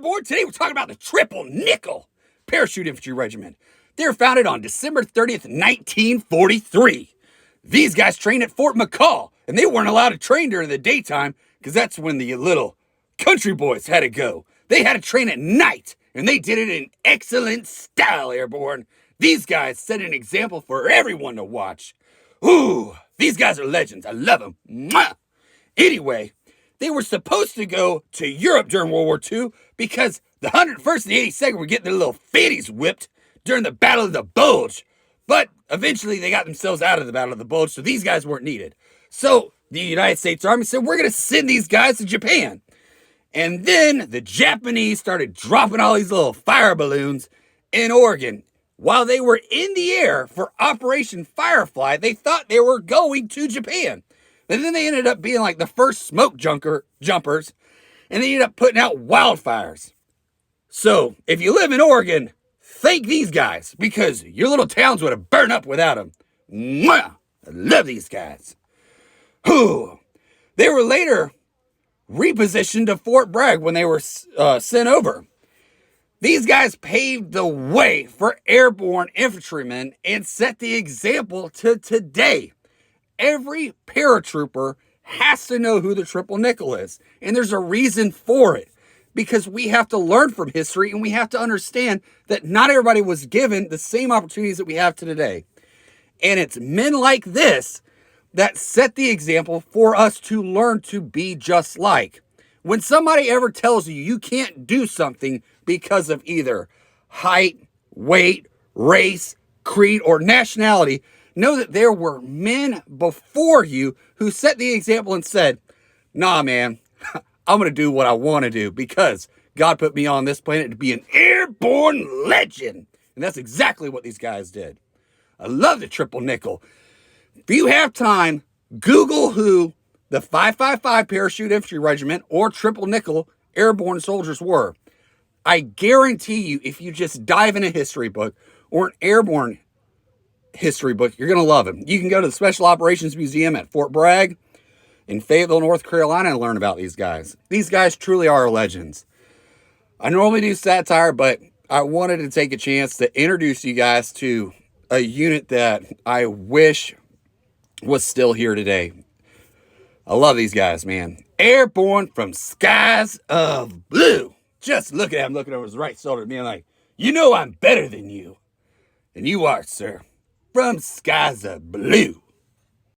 Airborne. Today we're talking about the Triple Nickel Parachute Infantry Regiment. They were founded on December 30th, 1943. These guys trained at Fort McCall, and they weren't allowed to train during the daytime because that's when the little country boys had to go. They had to train at night, and they did it in excellent style, Airborne. These guys set an example for everyone to watch. Ooh, these guys are legends. I love them. Mwah! Anyway, they were supposed to go to Europe during World War II because the 101st and the 82nd were getting their little fannies whipped during the Battle of the Bulge. But eventually they got themselves out of the Battle of the Bulge, so these guys weren't needed. So the United States Army said, we're going to send these guys to Japan. And then the Japanese started dropping all these little fire balloons in Oregon. While they were in the air for Operation Firefly, they thought they were going to Japan. And then they ended up being like the first smoke jumpers, and they ended up putting out wildfires. So if you live in Oregon, thank these guys, because your little towns would have burned up without them. Mwah! I love these guys. Whew. They were later repositioned to Fort Bragg when they were sent over. These guys paved the way for airborne infantrymen and set the example to today. Every paratrooper has to know who the Triple Nickel is, and there's a reason for it. Because we have to learn from history, and we have to understand that not everybody was given the same opportunities that we have today. And it's men like this that set the example for us to learn to be just like. When somebody ever tells you you can't do something because of either height, weight, race, creed, or nationality, know that there were men before you who set the example and said, nah, man, I'm going to do what I want to do because God put me on this planet to be an airborne legend. And that's exactly what these guys did. I love the Triple Nickel. If you have time, Google who the 555 Parachute Infantry Regiment or Triple Nickel airborne soldiers were. I guarantee you, if you just dive in a history book or an airborne history book, you're going to love them. You can go to the Special Operations Museum at Fort Bragg in Fayetteville, North Carolina, and learn about these guys. These guys truly are legends. I normally do satire, but I wanted to take a chance to introduce you guys to a unit that I wish was still here today. I love these guys, man. Airborne from skies of blue. Just look at him looking over his right shoulder at me and like, you know I'm better than you. And you are, sir. From skies of blue.